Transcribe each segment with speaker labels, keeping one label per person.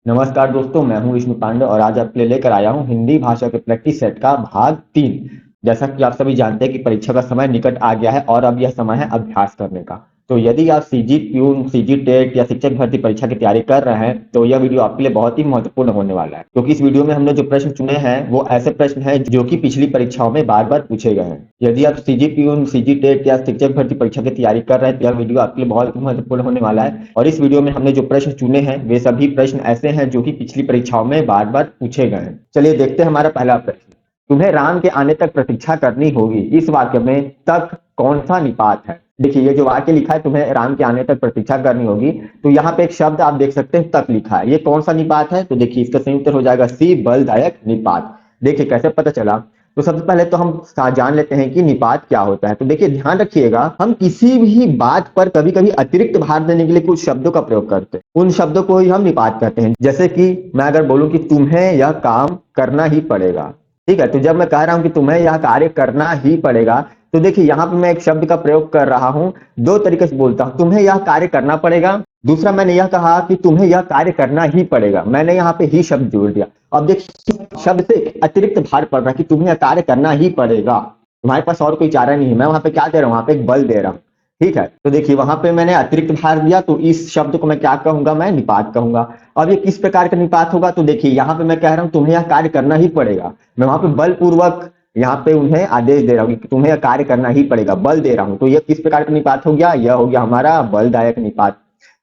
Speaker 1: नमस्कार दोस्तों, मैं हूं विष्णु पांडे और आज आपके लिए लेकर आया हूं हिंदी भाषा के प्रैक्टिस सेट का भाग 3। जैसा कि आप सभी जानते हैं कि परीक्षा का समय निकट आ गया है और अब यह समय है अभ्यास करने का। तो यदि आप सीजी प्यून, सीजी टेट या शिक्षक भर्ती परीक्षा की तैयारी कर रहे हैं तो यह वीडियो आपके लिए बहुत ही महत्वपूर्ण होने वाला है, क्योंकि इस वीडियो में हमने जो प्रश्न चुने हैं वो ऐसे प्रश्न हैं जो कि पिछली परीक्षाओं में बार बार पूछे गए हैं। यदि आप सीजी प्यून, सीजी टेट या शिक्षक भर्ती परीक्षा की तैयारी कर रहे हैं तो यह वीडियो आपके लिए बहुत ही महत्वपूर्ण होने वाला है। और इस वीडियो में हमने जो प्रश्न चुने हैं वे सभी प्रश्न ऐसे हैं जो कि पिछली परीक्षाओं में बार बार पूछे गए हैं। चलिए देखते हैं हमारा पहला प्रश्न। तुम्हें राम के आने तक प्रतीक्षा करनी होगी, इस वाक्य में तक कौन सा निपात है? देखिए, ये जो वाक्य लिखा है तुम्हें राम के आने तक प्रतीक्षा करनी होगी, तो यहाँ पे एक शब्द आप देख सकते हैं तक लिखा है। ये कौन सा निपात है? तो देखिए इसका सही उत्तर हो जाएगा सी, बलदायक निपात। देखिए कैसे पता चला। तो सबसे पहले तो हम जान लेते हैं कि निपात क्या होता है। तो देखिए ध्यान रखिएगा, हम किसी भी बात पर कभी कभी अतिरिक्त भार देने के लिए कुछ शब्दों का प्रयोग करते हैं। उन शब्दों को ही हम निपात कहते हैं। जैसे कि मैं अगर बोलूं कि तुम्हें यह काम करना ही पड़ेगा, ठीक है, तो जब मैं कह रहा हूं कि तुम्हें यह कार्य करना ही पड़ेगा, तो देखिए यहां पे मैं एक शब्द का प्रयोग कर रहा हूं। दो तरीके से बोलता हूं, तुम्हें यह कार्य करना पड़ेगा। दूसरा मैंने यह कहा कि तुम्हें यह कार्य करना ही पड़ेगा, मैंने यहाँ पे ही शब्द जोड़ दिया। अब देखिए शब्द से अतिरिक्त भार पड़ रहा है कि तुम्हें यह कार्य करना ही पड़ेगा। तुम्हारे पास और कोई चारा नहीं है। मैं वहां पे क्या दे रहा हूँ? वहां पे एक बल दे रहा हूँ। ठीक है, तो देखिए वहां पे मैंने अतिरिक्त भार दिया, तो इस शब्द को मैं क्या कहूंगा? मैं निपात कहूंगा। अब ये किस प्रकार का निपात होगा? तो देखिए यहाँ पे मैं कह रहा हूँ तुम्हें यह कार्य करना ही पड़ेगा, मैं वहां पे बलपूर्वक यहाँ पे उन्हें आदेश दे रहा हूँ कि तुम्हें यह कार्य करना ही पड़ेगा, बल दे रहा हूँ। तो यह किस प्रकार का निपात हो गया? यह हो गया हमारा बलदायक निपात।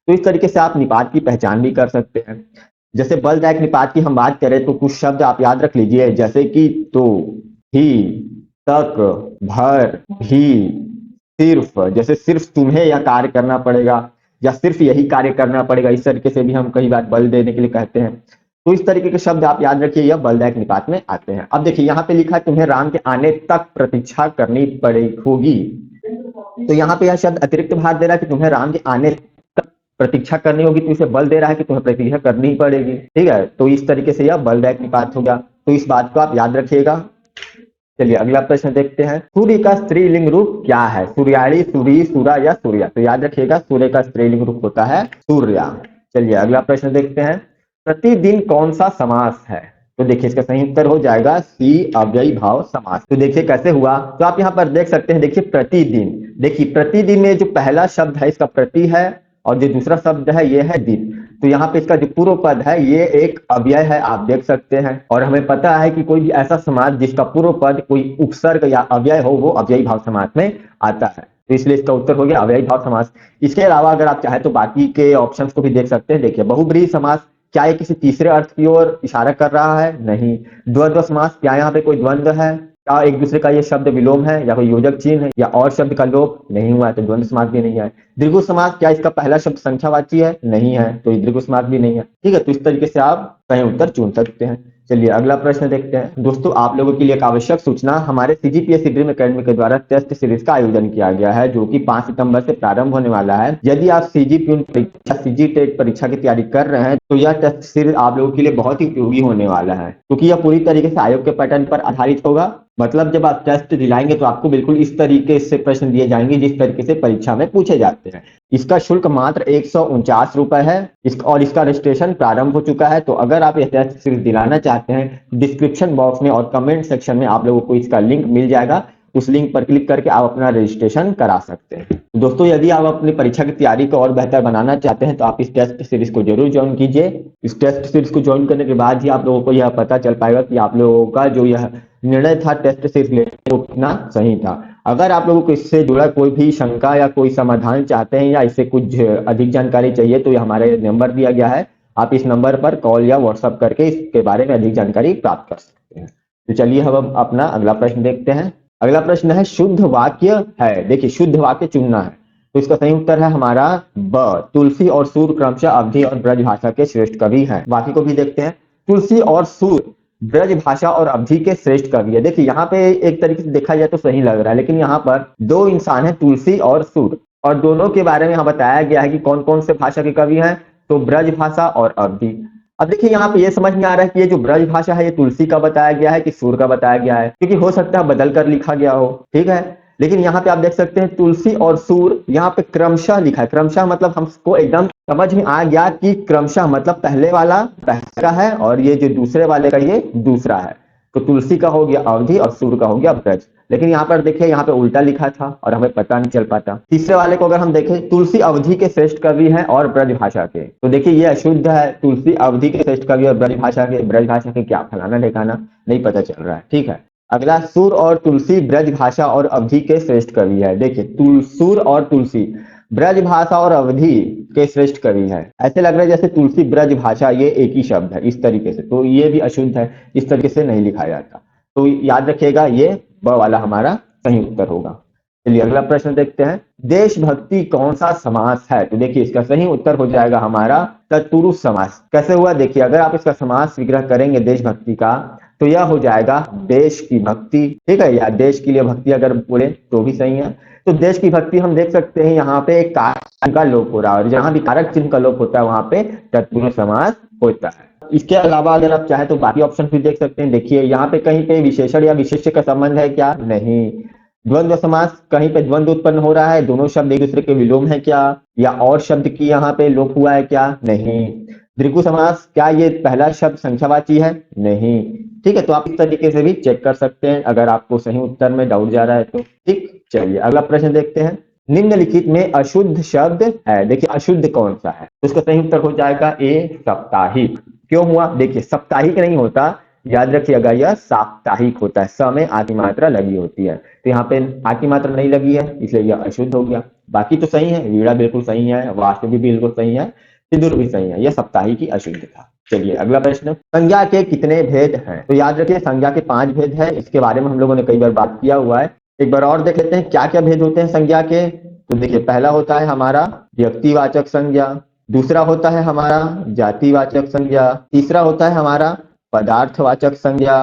Speaker 1: तो इस तरीके से आप निपात की पहचान भी कर सकते हैं। जैसे बलदायक निपात की हम बात करें तो कुछ शब्द आप याद रख लीजिए, जैसे कि तो, ही, तक, भर, भी, सिर्फ। जैसे सिर्फ तुम्हें यह कार्य करना पड़ेगा या सिर्फ यही कार्य करना पड़ेगा, इस तरीके से भी हम कई बार बल देने के लिए कहते हैं। तो इस तरीके के शब्द आप याद रखिए, यह बलदायक निपात में आते हैं। अब देखिए यहाँ पे लिखा है तुम्हें राम के आने तक प्रतीक्षा करनी पड़ेगी होगी, तो यहाँ पे यह शब्द अतिरिक्त भार दे रहा है कि तुम्हें राम के आने तक प्रतीक्षा करनी होगी, तो इसे बल दे रहा है कि तुम्हें प्रतीक्षा करनी ही पड़ेगी। ठीक है, तो इस तरीके से यह बलदायक निपात हो गया। तो इस बात को आप याद रखिएगा। चलिए अगला प्रश्न देखते हैं। सूर्य का स्त्रीलिंग रूप क्या है? सूर्याणी, सूरी, सूरा या सूर्या? तो याद रखिएगा सूर्य का स्त्रीलिंग रूप होता है सूर्या। चलिए अगला प्रश्न देखते हैं। प्रतिदिन कौन सा समास है? तो देखिए इसका सही उत्तर हो जाएगा सी, अव्ययी भाव समास। तो देखिए कैसे हुआ, तो आप यहाँ पर देख सकते हैं। देखिए प्रतिदिन, देखिए प्रतिदिन में जो पहला शब्द है इसका प्रति है और जो दूसरा शब्द है ये है दिन। तो यहाँ पे इसका जो पूर्व पद है ये एक अव्यय है, आप देख सकते हैं। और हमें पता है कि कोई भी ऐसा समास जिसका पूर्व पद कोई उपसर्ग या अव्यय हो वो अव्ययी भाव समास में आता है। तो इसलिए इसका उत्तर हो गया अव्ययी भाव समास। इसके अलावा अगर आप चाहे तो बाकी के ऑप्शंस को भी देख सकते हैं। देखिए बहुब्रीहि समास, क्या ये किसी तीसरे अर्थ की ओर इशारा कर रहा है? नहीं। द्वंद्व समास, क्या यहाँ पे कोई द्वंद्व है? क्या एक दूसरे का ये शब्द विलोम है या कोई योजक चिन्ह है या और शब्द का लोप? नहीं हुआ है, तो द्वंद्व समास भी नहीं है। द्विगु समास, क्या इसका पहला शब्द संख्यावाची है? नहीं है, तो ये द्विगु समास भी नहीं है। ठीक है, तो इस तरीके से आप सही उत्तर चुन सकते हैं। चलिए अगला प्रश्न देखते हैं। दोस्तों आप लोगों के लिए एक आवश्यक सूचना, हमारे सीजीपीएससी ड्रीम एकेडमी के द्वारा टेस्ट सीरीज का आयोजन किया गया है जो कि 5 सितंबर से प्रारंभ होने वाला है। यदि आप सीजीपीएन परीक्षा, सीजी टेट परीक्षा की तैयारी कर रहे हैं तो यह टेस्ट सीरीज आप लोगों के लिए बहुत ही उपयोगी होने वाला है, क्योंकि यह पूरी तरीके से आयोग के पैटर्न पर आधारित होगा। मतलब जब आप टेस्ट दिलाएंगे तो आपको बिल्कुल इस तरीके से प्रश्न दिए जाएंगे जिस तरीके से परीक्षा में पूछे जाते हैं। इसका शुल्क मात्र 149 रुपए है और इसका रजिस्ट्रेशन प्रारंभ हो चुका है। तो अगर आप यह टेस्ट सीरीज दिलाना चाहते हैं, डिस्क्रिप्शन बॉक्स में और कमेंट सेक्शन में आप लोगों को इसका लिंक मिल जाएगा। उस लिंक पर क्लिक करके आप अपना रजिस्ट्रेशन करा सकते हैं। दोस्तों यदि आप अपनी परीक्षा की तैयारी को और बेहतर बनाना चाहते हैं तो आप इस टेस्ट सीरीज को जरूर ज्वाइन कीजिए। इस टेस्ट सीरीज को ज्वाइन करने के बाद ही आप लोगों को यह पता चल पाएगा कि आप लोगों का जो यह निर्णय था टेस्ट सीरीज लेने वो कितना सही था। अगर आप लोगों को इससे जुड़ा कोई भी शंका या कोई समाधान चाहते हैं या इससे कुछ अधिक जानकारी चाहिए तो हमारे नंबर दिया गया है, आप इस नंबर पर कॉल या व्हाट्सएप करके इसके बारे में अधिक जानकारी प्राप्त कर सकते हैं। तो चलिए हम अपना अगला प्रश्न देखते हैं। अगला प्रश्न है शुद्ध वाक्य है। देखिए शुद्ध वाक्य चुनना है, तो इसका सही उत्तर है हमारा ब, तुलसी और सूर क्रमशः अवधि और ब्रज भाषा के श्रेष्ठ कवि हैं। वाक्य को भी देखते हैं। तुलसी और सूर ब्रज भाषा और अवधि के श्रेष्ठ कवि है। देखिए यहाँ पे एक तरीके से देखा जाए तो सही लग रहा है, लेकिन यहाँ पर दो इंसान है तुलसी और सूर, और दोनों के बारे में यहाँ बताया गया है कि कौन कौन से भाषा के कवि हैं, तो ब्रज भाषा और अवधि। अब देखिए यहाँ पे ये समझ में आ रहा है कि ये जो ब्रज भाषा है ये तुलसी का बताया गया है कि सूर का बताया गया है, क्योंकि हो सकता है बदल कर लिखा गया हो। ठीक है, लेकिन यहाँ पे आप देख सकते हैं तुलसी और सूर यहाँ पे क्रमशः लिखा है। क्रमशः मतलब हमको एकदम समझ में आ गया कि क्रमशः मतलब पहले वाला पहले का है और ये जो दूसरे वाले का ये दूसरा है। तो तुलसी का हो गया अवधि और सूर का हो गया ब्रज। लेकिन यहाँ पर देखिए यहाँ पे उल्टा लिखा था और हमें पता नहीं चल पाता। तीसरे वाले को अगर हम देखें, तुलसी अवधि के श्रेष्ठ कवि हैं और ब्रज भाषा के, तो देखिए ये अशुद्ध है। तुलसी अवधि के श्रेष्ठ कवि और ब्रज भाषा के क्या फलाना ठिकाना नहीं पता चल रहा है। ठीक है, अगला सूर और तुलसी ब्रज भाषा और अवधि के श्रेष्ठ कवि है। देखिए सूर और तुलसी ब्रज भाषा और अवधि के श्रेष्ठ कवि है। ऐसे लग रहा है जैसे तुलसी ब्रज भाषा ये एक ही शब्द है इस तरीके से, तो ये भी अशुद्ध है, इस तरीके से नहीं लिखा जाता। तो याद रखिएगा ये ब वाला हमारा सही उत्तर होगा। चलिए अगला प्रश्न देखते हैं, देशभक्ति कौन सा समास है? तो देखिए इसका सही उत्तर हो जाएगा हमारा तत्पुरुष समास। कैसे हुआ? देखिए अगर आप इसका समास विग्रह करेंगे देशभक्ति का तो यह हो जाएगा देश की भक्ति। ठीक है, या देश के लिए भक्ति अगर बोले तो भी सही है। तो देश की भक्ति हम देख सकते हैं यहाँ पे एक कारक चिन्ह का लोप हो रहा है और जहां भी कारक चिन्ह का लोप होता है वहां पे तत्पुरुष समास होता है। इसके अलावा अगर आप चाहें तो बाकी ऑप्शन भी देख सकते हैं। देखिए यहाँ पे कहीं पे विशेषण या विशेष्य का संबंध है क्या? नहीं। द्वंद्व समास, कहीं पे द्वंद्व उत्पन्न हो रहा है, दोनों शब्द एक दूसरे के विलोम है क्या? या और शब्द की यहाँ पे लोप हुआ है क्या? नहीं। द्विगु समास, क्या ये पहला शब्द संख्यावाची है? नहीं। ठीक है, तो आप इस तरीके से भी चेक कर सकते हैं अगर आपको सही उत्तर में डाउट जा रहा है तो। ठीक, चलिए अगला प्रश्न देखते हैं, निम्नलिखित में अशुद्ध शब्द है। देखिए अशुद्ध कौन सा है? तो इसका सही उत्तर हो जाएगा ए साप्ताहिक। क्यों हुआ? देखिए साप्ताहिक नहीं होता, याद रखिएगा यह साप्ताहिक होता है। स में आदि मात्रा लगी होती है, तो यहाँ पे आदि मात्रा नहीं लगी है इसलिए यह अशुद्ध हो गया। बाकी तो सही है, वीणा बिल्कुल सही है, वास्तु भी बिल्कुल सही है, सिंदूर भी सही है, यह साप्ताहिक ही अशुद्ध था। चलिए अगला प्रश्न, संज्ञा के कितने भेद हैं? तो याद रखिए संज्ञा के 5 भेद हैं। इसके बारे में हम लोगों ने कई बार बात किया हुआ है। एक बार और देख लेते हैं क्या क्या भेद होते हैं संज्ञा के। तो देखिए पहला होता है हमारा व्यक्तिवाचक संज्ञा, दूसरा होता है हमारा जातिवाचक संज्ञा, तीसरा होता है हमारा पदार्थवाचक संज्ञा,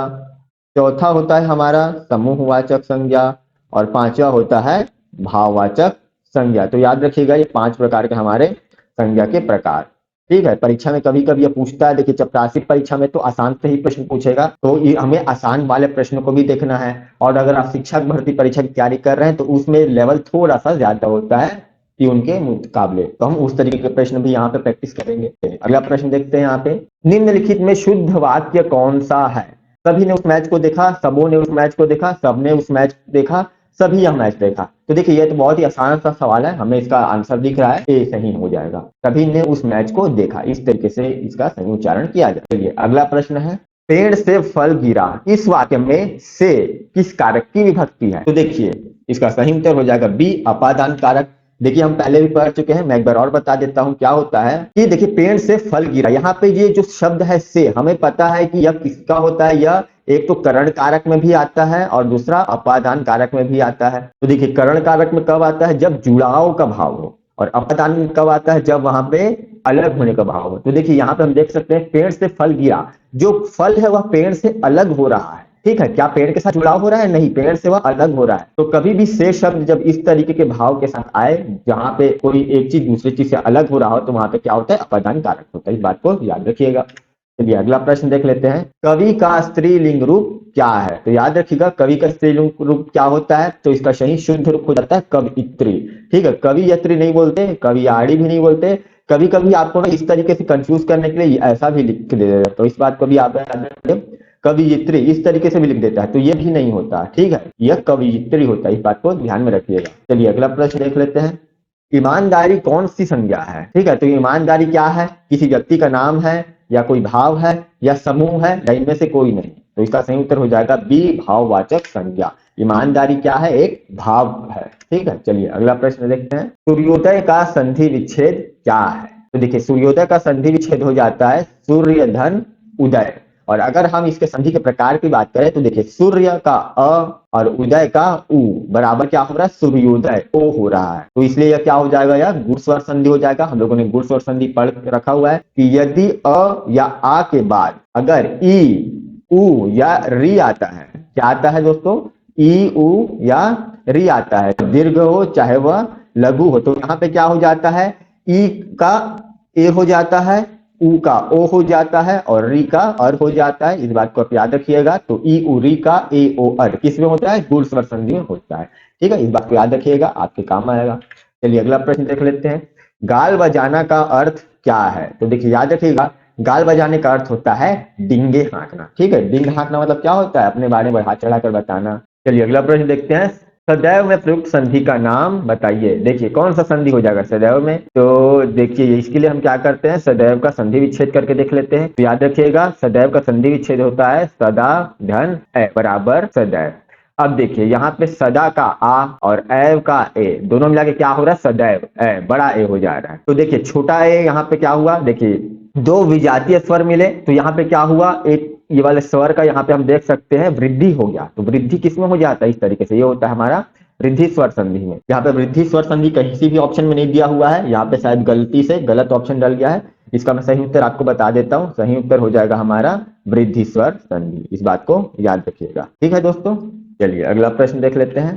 Speaker 1: चौथा होता है हमारा समूहवाचक संज्ञा और पांचवा होता है भाववाचक संज्ञा। तो याद रखिएगा ये 5 प्रकार के हमारे संज्ञा के प्रकार। ठीक है, परीक्षा में कभी कभी ये पूछता है। देखिए चपरासी परीक्षा में तो आसान से ही प्रश्न पूछेगा, तो ये हमें आसान वाले प्रश्नों को भी देखना है। और अगर आप शिक्षक भर्ती परीक्षा की तैयारी कर रहे हैं तो उसमें लेवल थोड़ा सा ज्यादा होता है कि उनके मुकाबले, तो हम उस तरीके के प्रश्न भी यहाँ पे प्रैक्टिस करेंगे। अगला प्रश्न देखते हैं यहाँ पे, निम्नलिखित में शुद्ध वाक्य कौन सा है? सभी ने उस मैच को देखा, सबों ने उस मैच को देखा, सबने उस मैच देखा, सभी यह मैच देखा। तो देखिए ये तो बहुत ही आसान सा सवाल है, हमें इसका आंसर दिख रहा है, ए सही हो जाएगा। सभी ने उस मैच को देखा, इस तरीके से इसका सही उच्चारण किया जाए। चलिए अगला प्रश्न है, पेड़ से फल गिरा, इस वाक्य में से किस कारक की विभक्ति है? तो देखिए इसका सही उत्तर हो जाएगा बी अपादान कारक। देखिए हम पहले भी पढ़ चुके हैं, मैं एक बार और बता देता हूं क्या होता है कि देखिए पेड़ से फल गिरा, यहाँ पे ये जो शब्द है से, हमें पता है कि यह किसका होता है। यह एक तो करण कारक में भी आता है और दूसरा अपादान कारक में भी आता है। तो देखिए करण कारक में कब आता है? जब जुड़ाव का भाव हो, और अपादान में कब आता है? जब वहां पे अलग होने का भाव हो। तो देखिए यहाँ पे हम देख सकते हैं पेड़ से फल गिरा, जो फल है वह पेड़ से अलग हो रहा है। ठीक है, क्या पेड़ के साथ जुड़ाव हो रहा है? नहीं, पेड़ से वह अलग हो रहा है। तो कभी भी से शब्द जब इस तरीके के भाव के साथ आए, जहां पे कोई एक चीज दूसरी चीज से अलग हो रहा हो, तो वहां पे क्या होता है? अपादान कारक होता है। इस बात को याद रखिएगा। चलिए अगला प्रश्न देख लेते हैं, कवि का स्त्रीलिंग रूप क्या है? तो याद रखिएगा कवि का स्त्रीलिंग रूप क्या होता है? तो इसका सही शुद्ध रूप हो जाता है कवयित्री। ठीक है, कवियत्री नहीं बोलते, कवियाड़ी भी नहीं बोलते। कभी कभी आपको ना इस तरीके से कंफ्यूज करने के लिए ऐसा भी लिख के दे देता है, तो इस बात को भी आप याद रखें, कवियत्री इस तरीके से भी लिख देता है, तो ये भी नहीं होता। ठीक है, यह कवियत्री होता है, इस बात को ध्यान में रखिएगा। चलिए अगला प्रश्न देख लेते हैं, ईमानदारी कौन सी संज्ञा है? ठीक है, तो ईमानदारी क्या है? किसी व्यक्ति का नाम है या कोई भाव है या समूह है या इनमें से कोई नहीं? तो इसका सही उत्तर हो जाएगा बी भाववाचक संज्ञा। ईमानदारी क्या है? एक भाव है। ठीक है, चलिए अगला प्रश्न देखते हैं, सूर्योदय का संधि विच्छेद क्या है? तो देखिए सूर्योदय का संधि विच्छेद हो जाता है सूर्य धन उदय। और अगर हम इसके संधि के प्रकार की बात करें तो देखिए सूर्य का अ और उदय का उ बराबर क्या हो रहा है? सूर्योदय ओ हो रहा है। तो इसलिए यह क्या हो जाएगा? यह गुण स्वर संधि हो जाएगा। हम लोगों ने गुण स्वर संधि पढ़ रखा हुआ है कि यदि अ या आ के बाद अगर ई उ या री आता है, क्या आता है दोस्तों? ई उ या री आता है, दीर्घ हो चाहे वह लघु हो, तो यहाँ पे क्या हो जाता है? ई का ए हो जाता है, ऊ का ओ हो जाता है और री का अर हो जाता है। इस बात को आप याद रखिएगा। तो ई उ री का ए ओ अर किस में होता है? गुण स्वर संधि में होता है। ठीक है, इस बात को याद रखिएगा, आपके काम आएगा। चलिए अगला प्रश्न देख लेते हैं। गाल बजाना का अर्थ क्या है? तो देखिए याद रखिएगा, गाल बजाने का अर्थ होता है डिंगे हाँकना। ठीक है, डिंग हाँकना मतलब क्या होता है? अपने बारे में हाथ चढ़ाकर बताना। चलिए अगला प्रश्न देखते हैं। सदैव में प्रयुक्त संधि का नाम बताइए। देखिए कौन सा संधि हो जाएगा सदैव में? तो देखिए इसके लिए हम क्या करते हैं, सदैव का संधि विच्छेद करके देख लेते हैं। तो याद रखिएगा, सदैव का संधि विच्छेद होता है सदा धन ए बराबर सदैव। अब देखिए यहाँ पे सदा का आ और ऐव का ए दोनों मिला के क्या हो रहा है? सदैव ए बड़ा ए हो जा रहा है। तो देखिए छोटा ए यहाँ पे क्या हुआ? देखिए दो विजातीय स्वर मिले तो यहाँ पे क्या हुआ? एक ये वाले स्वर का यहाँ पे हम देख सकते हैं वृद्धि हो गया। तो वृद्धि किसमें हो जाता है? इस तरीके से ये होता है हमारा वृद्धि स्वर संधि में। यहाँ पे वृद्धि स्वर संधि कहीं भी ऑप्शन में नहीं दिया हुआ है, यहाँ पे शायद गलती से गलत ऑप्शन डल गया है। इसका मैं सही उत्तर आपको बता देता हूँ। सही उत्तर हो जाएगा हमारा वृद्धि स्वर संधि। इस बात को याद रखिएगा। ठीक है दोस्तों, चलिए अगला प्रश्न देख लेते हैं।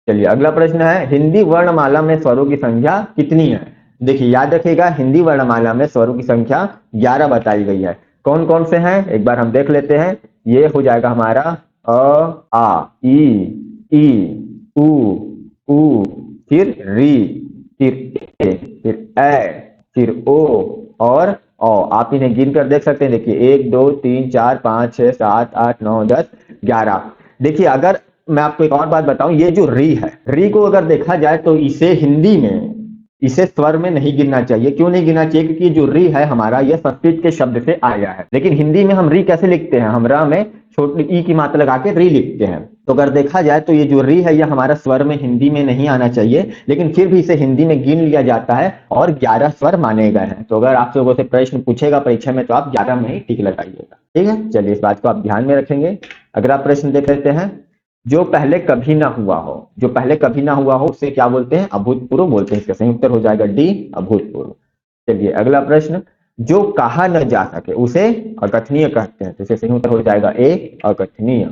Speaker 1: चलिए अगला प्रश्न है, हिंदी वर्णमाला में स्वरों की संख्या कितनी है? देखिए याद रखिएगा, हिंदी वर्णमाला में स्वरों की संख्या 11 बताई गई है। कौन कौन से हैं एक बार हम देख लेते हैं। ये हो जाएगा हमारा अ आ ई उ ऊ, फिर री, फिर ए, फिर ए, फिर ओ और ओ। आप इन्हें गिन कर देख सकते हैं। देखिए 1 2 3 4 5 6 7 8 9 10 11। देखिए अगर मैं आपको एक और बात बताऊं, ये जो री है, री को अगर देखा जाए तो इसे हिंदी में इसे स्वर में नहीं गिनना चाहिए। क्यों नहीं गिनना चाहिए? क्योंकि जो री है हमारा, यह संस्कृत के शब्द से आया है। लेकिन हिंदी में हम री कैसे लिखते हैं? हम र में छोटी ई की मात्रा लगा के री लिखते हैं। तो अगर देखा जाए तो ये जो री है यह हमारा स्वर में हिंदी में नहीं आना चाहिए, लेकिन फिर भी इसे हिंदी में गिन लिया जाता है और 11 स्वर माने गए हैं। तो अगर आप लोगों से प्रश्न पूछेगा परीक्षा में तो आप 11 में ही टिक लगाइएगा। ठीक है, चलिए इस बात को आप ध्यान में रखेंगे। अगला प्रश्न देख लेते हैं। जो पहले कभी ना हुआ हो, जो पहले कभी ना हुआ हो उसे क्या बोलते हैं? अभूतपूर्व बोलते हैं। इसका सही उत्तर हो जाएगा डी, अभूतपूर्व। चलिए अगला प्रश्न, जो कहा न जा सके उसे अकथनीय कहते हैं। तो इसका सही उत्तर हो जाएगा ए, अकथनीय।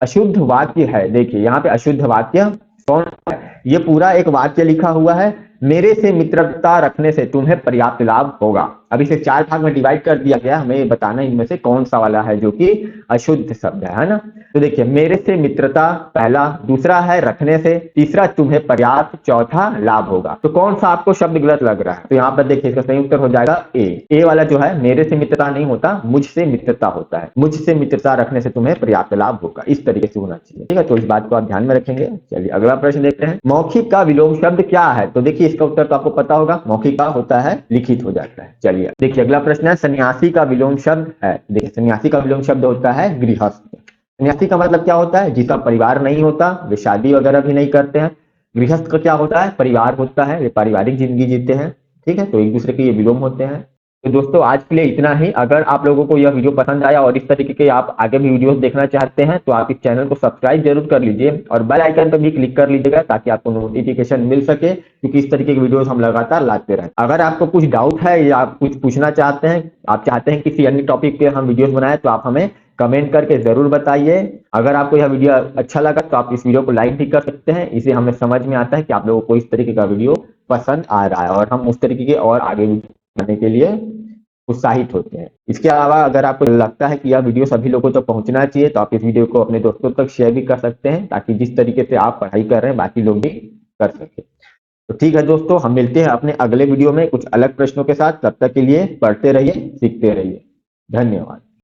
Speaker 1: अशुद्ध वाक्य है। देखिए यहाँ पे अशुद्ध वाक्य कौन है? ये पूरा एक वाक्य लिखा हुआ है, मेरे से मित्रता रखने से तुम्हें पर्याप्त लाभ होगा। अब इसे 4 भाग में डिवाइड कर दिया गया, हमें बताना इनमें से कौन सा वाला है जो कि अशुद्ध शब्द है ना। तो देखिए मेरे से मित्रता पहला, दूसरा है रखने से, तीसरा तुम्हें पर्याप्त, चौथा लाभ होगा। तो कौन सा आपको शब्द गलत लग रहा है? तो यहाँ पर देखिए इसका सही उत्तर हो जाएगा ए वाला जो है, मेरे से मित्रता नहीं होता, मुझसे मित्रता होता है। मुझसे मित्रता रखने से तुम्हें पर्याप्त लाभ होगा, इस तरीके से होना चाहिए। ठीक है, तो इस बात को आप ध्यान में रखेंगे। चलिए अगला प्रश्न देखते हैं। मौखिक का विलोम शब्द क्या है? तो देखिए इसका उत्तर तो आपको पता होगा, मौखिक का होता है लिखित हो जाता है। चलिए देखिए अगला प्रश्न है, सन्यासी का विलोम शब्द है। देखिए सन्यासी का विलोम शब्द होता है गृहस्थ। सन्यासी का मतलब क्या होता है? जिसका परिवार नहीं होता, वे शादी वगैरह भी नहीं करते हैं। गृहस्थ का क्या होता है? परिवार होता है, वे पारिवारिक जिंदगी जीते हैं। ठीक है, तो एक दूसरे के ये विलोम होते हैं। तो दोस्तों आज के लिए इतना ही। अगर आप लोगों को यह वीडियो पसंद आया और इस तरीके के आप आगे भी वीडियोस देखना चाहते हैं तो आप इस चैनल को सब्सक्राइब जरूर कर लीजिए और बेल आइकन पर भी क्लिक कर लीजिएगा ताकि आपको नोटिफिकेशन मिल सके, क्योंकि इस तरीके की वीडियोस हम लगातार लाते रहें। अगर आपको कुछ डाउट है या आप कुछ पूछना चाहते हैं, आप चाहते हैं किसी अन्य टॉपिक पे हम वीडियोस बनाए, तो आप हमें कमेंट करके जरूर बताइए। अगर आपको यह वीडियो अच्छा लगा तो आप इस वीडियो को लाइक भी कर सकते हैं। इसे हमें समझ में आता है कि आप लोगों को इस तरीके का वीडियो पसंद आ रहा है और हम उस तरीके के और आगे बनाने के लिए उत्साहित होते हैं। इसके अलावा अगर आपको लगता है कि यह वीडियो सभी लोगों तक पहुंचना चाहिए तो आप इस वीडियो को अपने दोस्तों तक शेयर भी कर सकते हैं, ताकि जिस तरीके से आप पढ़ाई कर रहे हैं बाकी लोग भी कर सके। तो ठीक है दोस्तों, हम मिलते हैं अपने अगले वीडियो में कुछ अलग प्रश्नों के साथ। तब तक के लिए पढ़ते रहिए, सीखते रहिए। धन्यवाद।